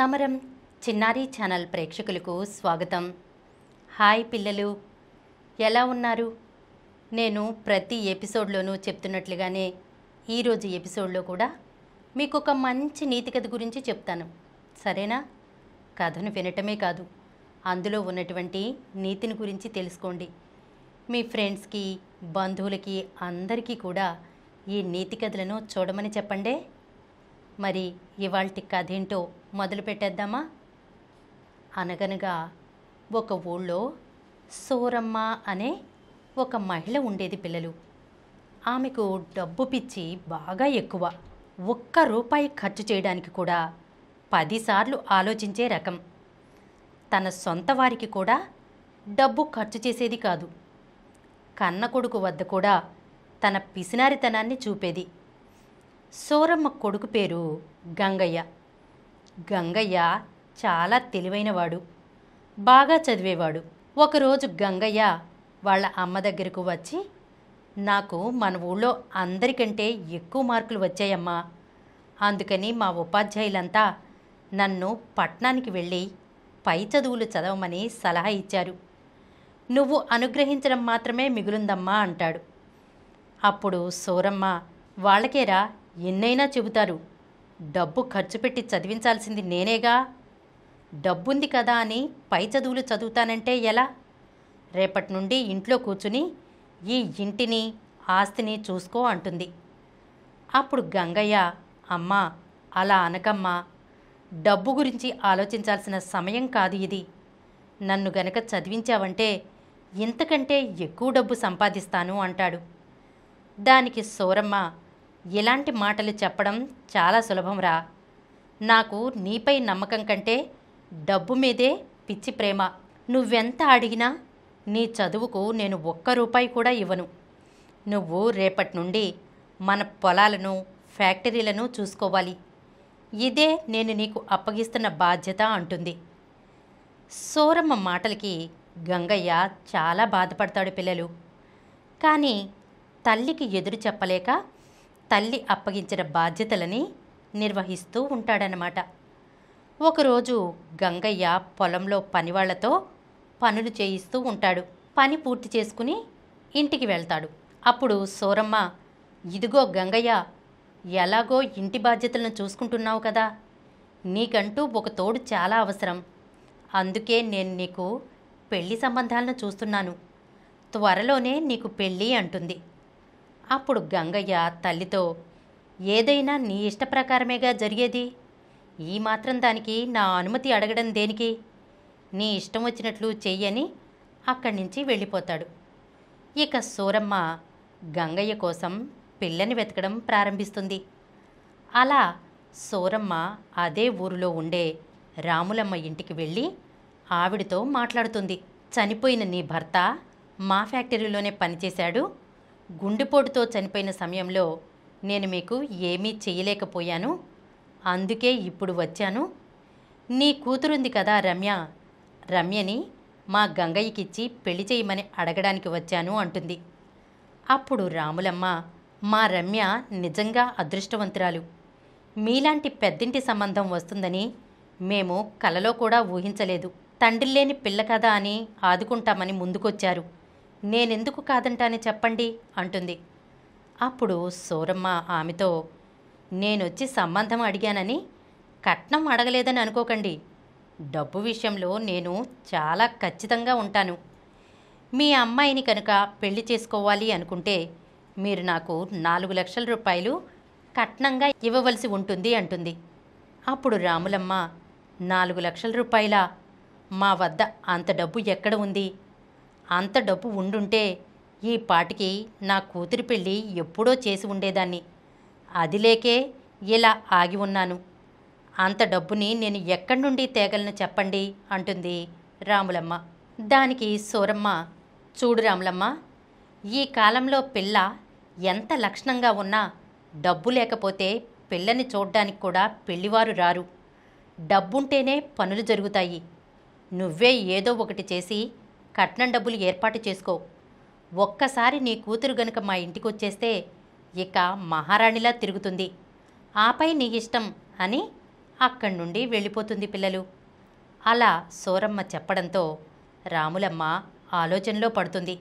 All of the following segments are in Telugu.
చామరం చిన్నారి ఛానల్ ప్రేక్షకులకు స్వాగతం. హాయ్ పిల్లలు, ఎలా ఉన్నారు? నేను ప్రతి ఎపిసోడ్లోనూ చెప్తున్నట్లుగానే ఈరోజు ఎపిసోడ్లో కూడా మీకు ఒక మంచి నీతి కథ గురించి చెప్తాను. సరేనా? కథను వినటమే కాదు, అందులో ఉన్నటువంటి నీతిని గురించి తెలుసుకోండి. మీ ఫ్రెండ్స్కి, బంధువులకి అందరికీ కూడా ఈ నీతి కథలను చూడమని చెప్పండి. మరి ఇవాల్టి కథ ఏంటో మొదలు పెట్టేద్దామా? అనగనగా ఒక ఊళ్ళో సూరమ్మ అనే ఒక మహిళ ఉండేది పిల్లలు. ఆమెకు డబ్బు పిచ్చి బాగా ఎక్కువ. ఒక్క రూపాయి ఖర్చు చేయడానికి కూడా 10 సార్లు ఆలోచించే రకం. తన సొంత వారికి కూడా డబ్బు ఖర్చు చేసేది కాదు. కన్న కొడుకు వద్ద కూడా తన పిసినారితనాన్ని చూపేది. సూరమ్మ కొడుకు పేరు గంగయ్య. గంగయ్య చాలా తెలివైనవాడు, బాగా చదివేవాడు. ఒకరోజు గంగయ్య వాళ్ళ అమ్మ దగ్గరకు వచ్చి, నాకు మన ఊళ్ళో అందరికంటే ఎక్కువ మార్కులు వచ్చాయమ్మా, అందుకని మా ఉపాధ్యాయులంతా నన్ను పట్నానికి వెళ్ళి పై చదువులు చదవమని సలహా ఇచ్చారు. నువ్వు అనుగ్రహించడం మాత్రమే మిగులుందమ్మా అంటాడు. అప్పుడు సూరమ్మ, వాళ్ళకేరా ఎన్నైనా చెబుతారు, డబ్బు ఖర్చు పెట్టి చదివించాల్సింది నేనేగా, డబ్బుంది కదా అని పై చదువులు చదువుతానంటే ఎలా? రేపటి నుండి ఇంట్లో కూర్చుని ఈ ఇంటిని, ఆస్తిని చూసుకో అంటుంది. అప్పుడు గంగయ్య, అమ్మా అలా అనకమ్మా, డబ్బు గురించి ఆలోచించాల్సిన సమయం కాదు ఇది. నన్ను గనక చదివించావంటే ఇంతకంటే ఎక్కువ డబ్బు సంపాదిస్తాను అంటాడు. దానికి సూరమ్మ, ఇలాంటి మాటలు చెప్పడం చాలా సులభంరా. నాకు నీపై నమ్మకం కంటే డబ్బు మీదే పిచ్చి ప్రేమ. నువ్వెంత అడిగినా నీ చదువుకు నేను 1 రూపాయి కూడా ఇవ్వను. నువ్వు రేపటి నుండి మన పొలాలను, ఫ్యాక్టరీలను చూసుకోవాలి. ఇదే నేను నీకు అప్పగిస్తున్న బాధ్యత అంటుంది. సూరమ్మ మాటలకి గంగయ్య చాలా బాధపడతాడు పిల్లలు. కానీ తల్లికి ఎదురు చెప్పలేక తల్లి అప్పగించిన బాధ్యతలని నిర్వహిస్తూ ఉంటాడనమాట. ఒకరోజు గంగయ్య పొలంలో పనివాళ్లతో పనులు చేయిస్తూ ఉంటాడు. పని పూర్తి చేసుకుని ఇంటికి వెళ్తాడు. అప్పుడు సూరమ్మ, ఇదిగో గంగయ్య, ఎలాగో ఇంటి బాధ్యతలను చూసుకుంటున్నావు కదా, నీకంటూ ఒక తోడు చాలా అవసరం. అందుకే నేను నీకు పెళ్లి సంబంధాలను చూస్తున్నాను. త్వరలోనే నీకు పెళ్ళి అంటుంది. అప్పుడు గంగయ్య తల్లితో, ఏదైనా నీ ఇష్ట ప్రకారమేగా జరిగేది, ఈ మాత్రం దానికి నా అనుమతి అడగడం దేనికి? నీ ఇష్టం వచ్చినట్లు చెయ్యని అక్కడి నుంచి వెళ్ళిపోతాడు. ఇక సూరమ్మ గంగయ్య కోసం పిల్లని వెతకడం ప్రారంభిస్తుంది. అలా సూరమ్మ అదే ఊరిలో ఉండే రాములమ్మ ఇంటికి వెళ్ళి ఆవిడతో మాట్లాడుతుంది. చనిపోయిన నీ భర్త మా ఫ్యాక్టరీలోనే పనిచేశాడు. గుండెపోటుతో చనిపోయిన సమయంలో నేను మీకు ఏమీ చేయలేకపోయాను, అందుకే ఇప్పుడు వచ్చాను. నీ కూతురుంది కదా రమ్య, రమ్యని మా గంగయ్యకిచ్చి పెళ్లి చేయమని అడగడానికి వచ్చాను అంటుంది. అప్పుడు రాములమ్మ, మా రమ్య నిజంగా అదృష్టవంతురాలు. మీలాంటి పెద్దింటి సంబంధం వస్తుందని మేము కలలో కూడా ఊహించలేదు. తండ్రి లేని పిల్ల కదా అని ఆదుకుంటామని ముందుకొచ్చారు. నేనెందుకు కాదంటానని చెప్పండి అంటుంది. అప్పుడు సూరమ్మ ఆమెతో, నేనొచ్చి సంబంధం అడిగానని కట్నం అడగలేదని అనుకోకండి. డబ్బు విషయంలో నేను చాలా ఖచ్చితంగా ఉంటాను. మీ అమ్మాయిని కనుక పెళ్లి చేసుకోవాలి అనుకుంటే మీరు నాకు 4 లక్షల రూపాయలు కట్నంగా ఇవ్వవలసి ఉంటుంది అంటుంది. అప్పుడు రాములమ్మ, 4 లక్షల రూపాయలా? మా వద్ద అంత డబ్బు ఎక్కడ ఉంది? అంత డబ్బు ఉండుంటే ఈ పాటికి నా కూతురి పెళ్ళి ఎప్పుడో చేసి ఉండేదాన్ని. అది లేకే ఇలా ఆగి ఉన్నాను. అంత డబ్బుని నేను ఎక్కడి నుండి తేగలను చెప్పండి అంటుంది రాములమ్మ. దానికి సూరమ్మ, చూడు రాములమ్మ, ఈ కాలంలో పిల్ల ఎంత లక్షణంగా ఉన్నా డబ్బు లేకపోతే పిల్లని చూడ్డానికి కూడా పెళ్లివారు రారు. డబ్బుంటేనే పనులు జరుగుతాయి. నువ్వే ఏదో ఒకటి చేసి కట్నం డబ్బులు ఏర్పాటు చేసుకో. ఒక్కసారి నీ కూతురు గనుక మా ఇంటికి వచ్చేస్తే ఇక మహారాణిలా తిరుగుతుంది. ఆపై నీ ఇష్టం అని అక్కడి నుండి వెళ్ళిపోతుంది పిల్లలు. అలా సూరమ్మ చెప్పడంతో రాములమ్మ ఆలోచనలో పడుతుంది.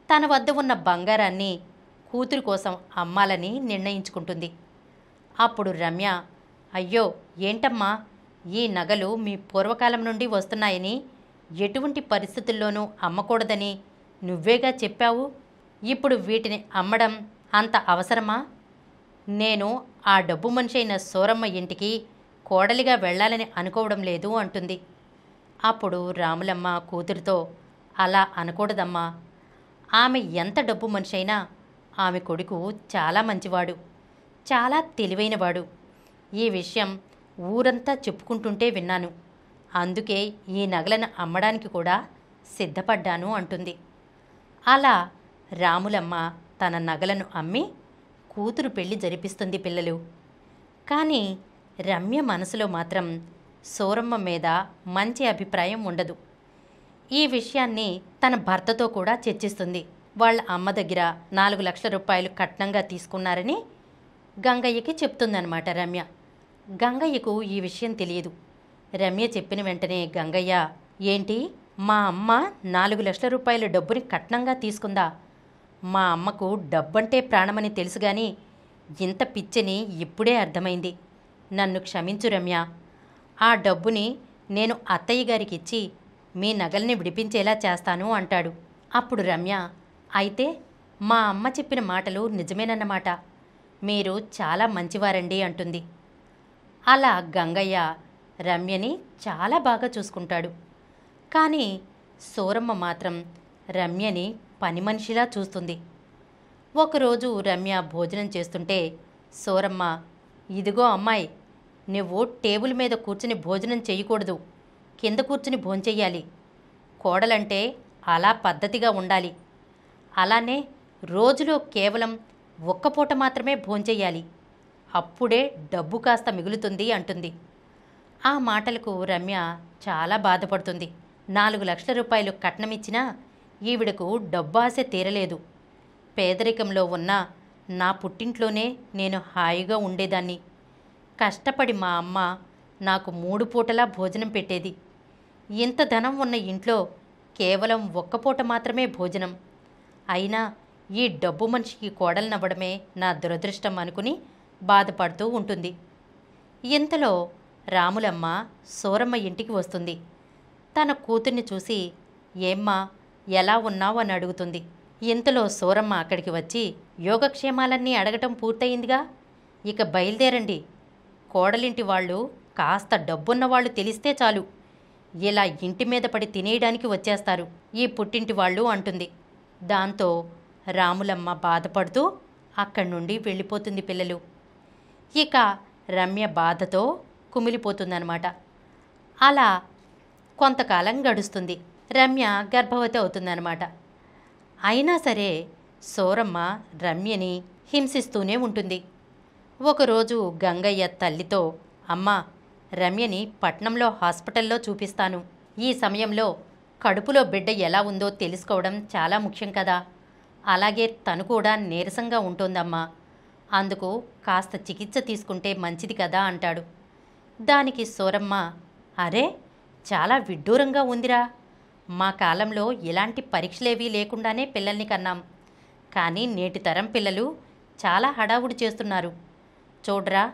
తన వద్ద ఉన్న బంగారాన్ని కూతురు కోసం అమ్మాలని నిర్ణయించుకుంటుంది. అప్పుడు రమ్య, అయ్యో ఏంటమ్మా, ఈ నగలు మీ పూర్వకాలం నుండి వస్తున్నాయని, ఎటువంటి పరిస్థితుల్లోనూ అమ్మకూడదని నువ్వేగా చెప్పావు. ఇప్పుడు వీటిని అమ్మడం అంత అవసరమా? నేను ఆ డబ్బు మనిషి అయిన సూరమ్మ ఇంటికి కోడలిగా వెళ్ళాలని అనుకోవడం లేదు అంటుంది. అప్పుడు రాములమ్మ కూతురితో, అలా అనకూడదమ్మా. ఆమె ఎంత డబ్బు మనిషి అయినా ఆమె కొడుకు చాలా మంచివాడు, చాలా తెలివైనవాడు. ఈ విషయం ఊరంతా చెప్పుకుంటుంటే విన్నాను. అందుకే ఈ నగలను అమ్మడానికి కూడా సిద్ధపడ్డాను అంటుంది. అలా రాములమ్మ తన నగలను అమ్మి కూతురు పెళ్లి జరిపిస్తుంది పిల్లలు. కానీ రమ్య మనసులో మాత్రం సూరమ్మ మీద మంచి అభిప్రాయం ఉండదు. ఈ విషయాన్ని తన భర్తతో కూడా చర్చిస్తుంది. వాళ్ళ అమ్మ దగ్గర 4 లక్షల రూపాయలు కట్నంగా తీసుకున్నారని గంగయ్యకి చెప్తుందన్నమాట రమ్య. గంగయ్యకు ఈ విషయం తెలియదు. రమ్య చెప్పిన వెంటనే గంగయ్య, ఏంటి, మా అమ్మ 4 లక్షల రూపాయల డబ్బుని కట్నంగా తీసుకుందా? మా అమ్మకు డబ్బంటే ప్రాణమని తెలుసు గాని ఇంత పిచ్చని ఇప్పుడే అర్థమైంది. నన్ను క్షమించు రమ్య. ఆ డబ్బుని నేను అత్తయ్య గారికి ఇచ్చి మీ నగల్ని విడిపించేలా చేస్తాను అంటాడు. అప్పుడు రమ్య, అయితే మా అమ్మ చెప్పిన మాటలు నిజమేనన్నమాట. మీరు చాలా మంచివారండి అంటుంది. అలా గంగయ్య రమ్యని చాలా బాగా చూసుకుంటాడు. కానీ సూరమ్మ మాత్రం రమ్యని పని మనిషిలా చూస్తుంది. ఒకరోజు రమ్య భోజనం చేస్తుంటే సూరమ్మ, ఇదిగో అమ్మాయి, నువ్వు టేబుల్ మీద కూర్చుని భోజనం చేయకూడదు, కింద కూర్చుని భోంచెయ్యాలి. కోడలంటే అలా పద్ధతిగా ఉండాలి. అలానే రోజులో కేవలం ఒక్కపూట మాత్రమే భోంచెయ్యాలి. అప్పుడే డబ్బు కాస్త మిగులుతుంది అంటుంది. ఆ మాటలకు రమ్య చాలా బాధపడుతుంది. 4 లక్షల రూపాయలు కట్నమిచ్చినా ఈవిడకు డబ్బు ఆశ తీరలేదు. పేదరికంలో ఉన్న నా పుట్టింట్లోనే నేను హాయిగా ఉండేదాన్ని. కష్టపడి మా అమ్మ నాకు 3 పూటలా భోజనం పెట్టేది. ఇంత ధనం ఉన్న ఇంట్లో కేవలం ఒక్కపూట మాత్రమే భోజనం. అయినా ఈ డబ్బు మనిషికి కోడలనవ్వడమే నా దురదృష్టం అనుకుని బాధపడుతూ ఉంటుంది. ఇంతలో రాములమ్మ సూరమ్మ ఇంటికి వస్తుంది. తన కూతుర్ని చూసి, ఏమ్మా, ఎలా ఉన్నావు అని అడుగుతుంది. ఇంతలో సూరమ్మ అక్కడికి వచ్చి, యోగక్షేమాలన్నీ అడగటం పూర్తయిందిగా, ఇక బయలుదేరండి. కోడలింటి వాళ్ళు కాస్త డబ్బున్నవాళ్ళు తెలిస్తే చాలు, ఇలా ఇంటి మీద పడి తినేయడానికి వచ్చేస్తారు ఈ పుట్టింటి వాళ్ళు అంటుంది. దాంతో రాములమ్మ బాధపడుతూ అక్కడి నుండి వెళ్ళిపోతుంది పిల్లలు. ఇక రమ్య బాధతో కుమిలిపోతుందన్నమాట. అలా కొంతకాలం గడుస్తుంది. రమ్య గర్భవతి అవుతుందన్నమాట. అయినా సరే సూరమ్మ రమ్యని హింసిస్తూనే ఉంటుంది. ఒకరోజు గంగయ్య తల్లితో, అమ్మా, రమ్యని పట్నంలో హాస్పిటల్లో చూపిస్తాను. ఈ సమయంలో కడుపులో బిడ్డ ఎలా ఉందో తెలుసుకోవడం చాలా ముఖ్యం కదా. అలాగే తను కూడా నీరసంగా ఉంటుందమ్మా. అందుకు కాస్త చికిత్స తీసుకుంటే మంచిది కదా అంటాడు. దానికి సూరమ్మ, అరే, చాలా విడ్డూరంగా ఉందిరా. మా కాలంలో ఇలాంటి పరీక్షలేవీ లేకుండానే పిల్లల్ని కన్నాం. కానీ నేటి తరం పిల్లలు చాలా హడావుడి చేస్తున్నారు. చూడరా,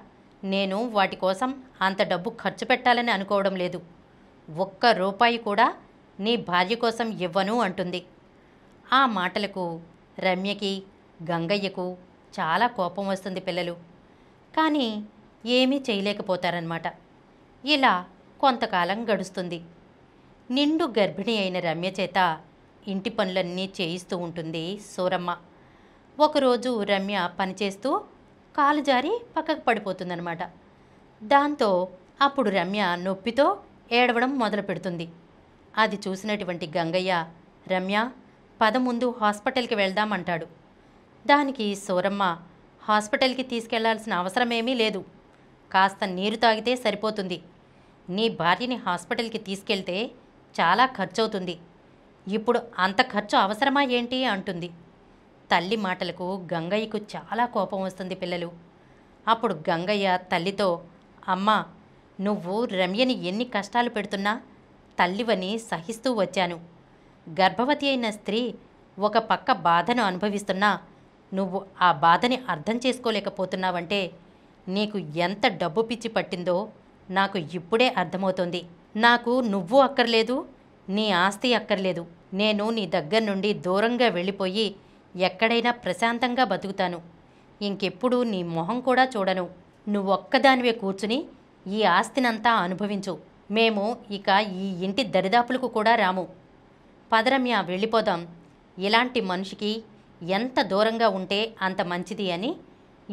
నేను వాటి కోసం అంత డబ్బు ఖర్చు పెట్టాలని అనుకోవడం లేదు. ఒక్క రూపాయి కూడా నీ భార్య కోసం ఇవ్వను అంటుంది. ఆ మాటలకు రమ్యకి గంగయ్యకు చాలా కోపం వస్తుంది పిల్లలు. కానీ ఏమీ చేయలేకపోతారన్నమాట. ఇలా కొంతకాలం గడుస్తుంది. నిండు గర్భిణి అయిన రమ్య చేత ఇంటి పనులన్నీ చేయిస్తూ ఉంటుంది సూరమ్మ. ఒకరోజు రమ్య పనిచేస్తూ కాలు జారి పక్కకు పడిపోతుందన్నమాట. దాంతో అప్పుడు రమ్య నొప్పితో ఏడవడం మొదలు పెడుతుంది. అది చూసినటువంటి గంగయ్య, రమ్య, పద ముందు హాస్పిటల్కి వెళ్దామంటాడు. దానికి సూరమ్మ, హాస్పిటల్కి తీసుకెళ్లాల్సిన అవసరమేమీ లేదు. కాస్త నీరు తాగితే సరిపోతుంది. నీ భార్యని హాస్పిటల్కి తీసుకెళ్తే చాలా ఖర్చవుతుంది. ఇప్పుడు అంత ఖర్చు అవసరమా ఏంటి అంటుంది. తల్లి మాటలకు గంగయ్యకు చాలా కోపం వస్తుంది పిల్లలు. అప్పుడు గంగయ్య తల్లితో, అమ్మా, నువ్వు రమ్యని ఎన్ని కష్టాలు పెడుతున్నా తల్లివని సహిస్తూ వచ్చాను. గర్భవతి అయిన స్త్రీ ఒక పక్క బాధను అనుభవిస్తున్నా నువ్వు ఆ బాధని అర్థం చేసుకోలేకపోతున్నావంటే నీకు ఎంత డబ్బు పిచ్చి పట్టిందో నాకు ఇప్పుడే అర్థమవుతోంది. నాకు నువ్వు అక్కర్లేదు, నీ ఆస్తి అక్కర్లేదు. నేను నీ దగ్గర నుండి దూరంగా వెళ్ళిపోయి ఎక్కడైనా ప్రశాంతంగా బతుకుతాను. ఇంకెప్పుడు నీ మొహం కూడా చూడను. నువ్వొక్కదానివే కూర్చుని ఈ ఆస్తినంతా అనుభవించు. మేము ఇక ఈ ఇంటి దరిదాపులకు కూడా రాము. పదరమ్య వెళ్ళిపోదాం. ఇలాంటి మనిషికి ఎంత దూరంగా ఉంటే అంత మంచిది అని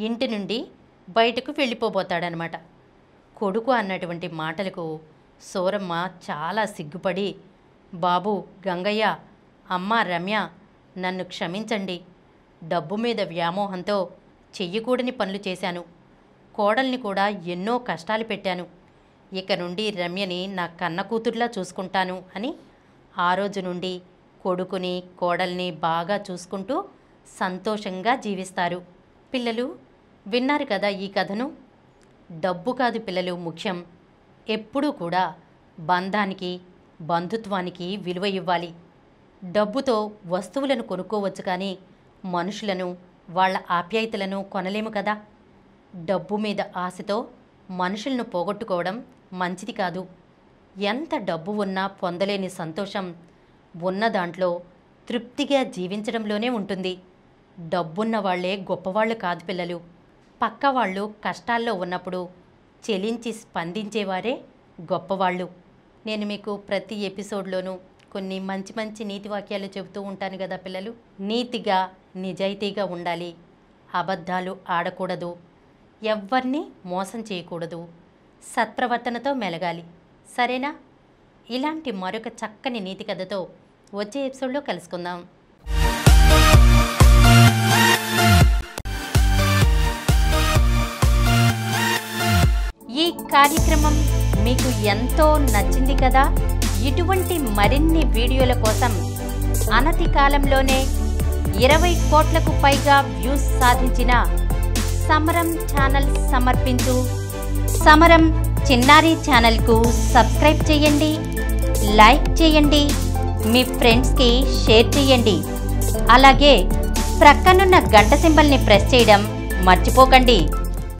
ఇంటి నుండి బయటకు వెళ్ళిపోబోతాడనమాట. కొడుకు అన్నటువంటి మాటలకు సూరమ్మ చాలా సిగ్గుపడి, బాబు గంగయ్య, అమ్మ రమ్య, నన్ను క్షమించండి. డబ్బు మీద వ్యామోహంతో చెయ్యకూడని పనులు చేశాను. కోడల్ని కూడా ఎన్నో కష్టాలు పెట్టాను. ఇక నుండి రమ్యని నా కన్న కూతుర్లా చూసుకుంటాను అని ఆ రోజు నుండి కొడుకుని కోడల్ని బాగా చూసుకుంటూ సంతోషంగా జీవిస్తారు. పిల్లలు విన్నారు కదా ఈ కథను. డబ్బు కాదు పిల్లలు ముఖ్యం. ఎప్పుడూ కూడా బంధానికి బంధుత్వానికి విలువ ఇవ్వాలి. డబ్బుతో వస్తువులను కొనుక్కోవచ్చు కానీ మనుషులను వాళ్ళ ఆప్యాయతలను కొనలేము కదా. డబ్బు మీద ఆశతో మనుషులను పోగొట్టుకోవడం మంచిది కాదు. ఎంత డబ్బు ఉన్నా పొందలేని సంతోషం ఉన్న దాంట్లో తృప్తిగా జీవించడంలోనే ఉంటుంది. డబ్బున్న వాళ్లే గొప్పవాళ్ళు కాదు పిల్లలు. పక్క వాళ్ళు కష్టాల్లో ఉన్నప్పుడు చెలించి స్పందించేవారే గొప్పవాళ్ళు. నేను మీకు ప్రతి ఎపిసోడ్లోనూ కొన్ని మంచి మంచి నీతి వాక్యాలు చెబుతూ ఉంటాను కదా పిల్లలు. నీతిగా నిజాయితీగా ఉండాలి. అబద్ధాలు ఆడకూడదు. ఎవ్వరిని మోసం చేయకూడదు. సత్ప్రవర్తనతో మెలగాలి. సరేనా? ఇలాంటి మరొక చక్కని నీతి కథతో వచ్చే ఎపిసోడ్లో కలుసుకుందాం. ఈ కార్యక్రమం మీకు ఎంతో నచ్చింది కదా. ఇటువంటి మరిన్ని వీడియోల కోసం అనతి కాలంలోనే 20 కోట్లకు పైగా వ్యూస్ సాధించిన సమరం ఛానల్ సమర్పించు సమరం చిన్నారి ఛానల్కు సబ్స్క్రైబ్ చేయండి, లైక్ చేయండి, మీ ఫ్రెండ్స్కి షేర్ చేయండి. అలాగే ప్రక్కనున్న గంట సింబల్ని ప్రెస్ చేయడం మర్చిపోకండి.